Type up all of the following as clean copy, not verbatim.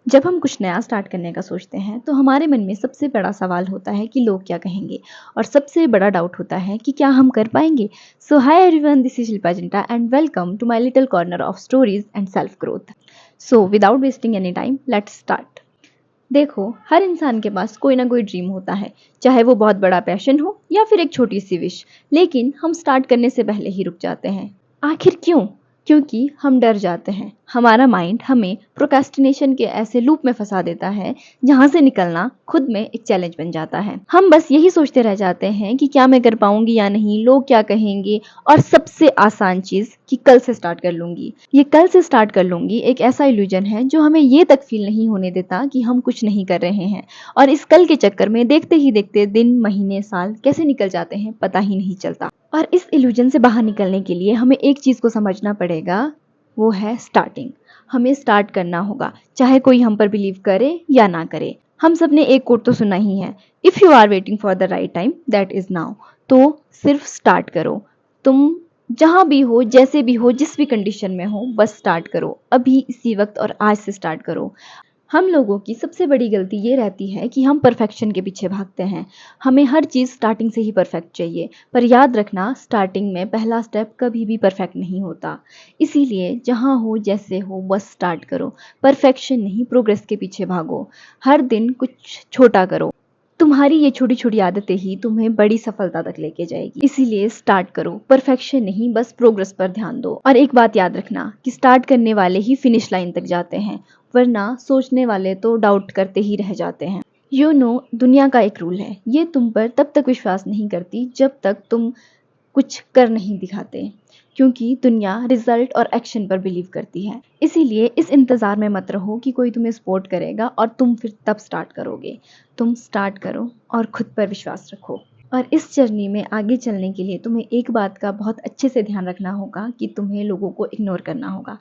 जब हम कुछ नया स्टार्ट करने का सोचते हैं तो हमारे मन में सबसे बड़ा सवाल होता है कि लोग क्या कहेंगे, और सबसे बड़ा डाउट होता है कि क्या हम कर पाएंगे। So hi everyone, this is Shilpa Zinta and welcome to my little corner of stories and self growth. So without wasting any time, let's start. देखो, हर इंसान के पास कोई ना कोई ड्रीम होता है, चाहे वो बहुत बड़ा पैशन हो या फिर एक छोटी सी विश। लेकिन हम स्टार्ट करने से पहले ही रुक जाते हैं। आखिर क्यों? क्योंकि हम डर जाते हैं। हमारा माइंड हमें प्रोक्रेस्टिनेशन के ऐसे लूप में फंसा देता है जहां से निकलना खुद में एक चैलेंज बन जाता है। हम बस यही सोचते रह जाते हैं कि क्या मैं कर पाऊंगी या नहीं, लोग क्या कहेंगे। और सबसे आसान चीज कि कल से स्टार्ट कर लूंगी, ये कल से स्टार्ट कर लूंगी एक ऐसा इल्यूजन है जो हमें ये तक फील नहीं होने देता कि हम कुछ नहीं कर रहे हैं। और इस कल के चक्कर में देखते ही देखते दिन, महीने, साल कैसे निकल जाते हैं पता ही नहीं चलता। और इस इल्यूजन से बाहर निकलने के लिए हमें एक चीज को समझना पड़ेगा, वो है स्टार्टिंग। हमें स्टार्ट करना होगा, चाहे कोई हम पर बिलीव करे या ना करे। हम सब ने एक कोट तो सुना ही है, if you are waiting for the right time that is now. तो सिर्फ स्टार्ट करो। तुम जहां भी हो, जैसे भी हो, जिस भी कंडीशन में हो, बस स्टार्ट करो अभी, इसी वक्त और आज से स्टार्ट करो। हम लोगों की सबसे बड़ी गलती ये रहती है कि हम परफेक्शन के पीछे भागते हैं। हमें हर चीज़ स्टार्टिंग से ही परफेक्ट चाहिए, पर याद रखना, स्टार्टिंग में पहला स्टेप कभी भी परफेक्ट नहीं होता। इसीलिए जहाँ हो, जैसे हो, बस स्टार्ट करो। परफेक्शन नहीं, प्रोग्रेस के पीछे भागो। हर दिन कुछ छोटा करो। तुम्हारी ये छोटी छोटी आदतें ही तुम्हें बड़ी सफलता तक लेके जाएगी। इसीलिए स्टार्ट करो, परफेक्शन नहीं, बस प्रोग्रेस पर ध्यान दो। और एक बात याद रखना कि स्टार्ट करने वाले ही फिनिश लाइन तक जाते हैं, वरना सोचने वाले तो डाउट करते ही रह जाते हैं। दुनिया का एक रूल है, ये तुम पर तब तक विश्वास नहीं करती जब तक तुम कुछ कर नहीं दिखाते, क्योंकि दुनिया रिजल्ट और एक्शन पर बिलीव करती है। इसीलिए इस इंतजार में मत रहो कि कोई तुम्हें सपोर्ट करेगा और तुम फिर तब स्टार्ट करोगे। तुम स्टार्ट करो और खुद पर विश्वास रखो। और इस जर्नी में आगे चलने के लिए तुम्हें एक बात का बहुत अच्छे से ध्यान रखना होगा कि तुम्हें लोगों को इग्नोर करना होगा।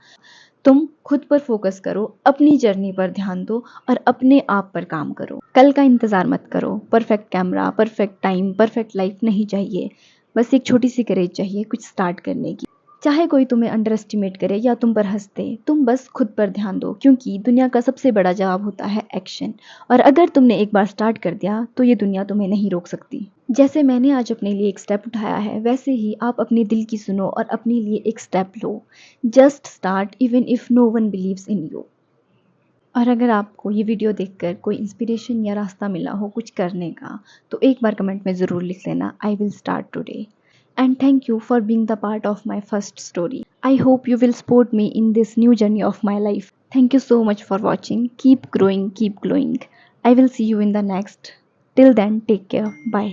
तुम खुद पर फोकस करो, अपनी जर्नी पर ध्यान दो और अपने आप पर काम करो। कल का इंतजार मत करो। Perfect camera, perfect time, perfect life नहीं चाहिए। बस एक छोटी सी करेज चाहिए कुछ स्टार्ट करने की। चाहे कोई तुम्हें अंडर एस्टिमेट करे या तुम पर हंसते, तुम बस खुद पर ध्यान दो, क्योंकि दुनिया का सबसे बड़ा जवाब होता है एक्शन। और अगर तुमने एक बार स्टार्ट कर दिया तो ये दुनिया तुम्हें नहीं रोक सकती। जैसे मैंने आज अपने लिए एक स्टेप उठाया है, वैसे ही आप अपने दिल की सुनो और अपने लिए एक स्टेप लो। Just start even if no one believes in you. और अगर आपको ये वीडियो देखकर कोई इंस्पिरेशन या रास्ता मिला हो कुछ करने का, तो एक बार कमेंट में ज़रूर लिख लेना, I will start today. And thank you for being the part of my first story. I hope you will support me in this new journey of my life. Thank you so much for watching. Keep growing, keep glowing. I will see you in the next. Till then, take care. Bye.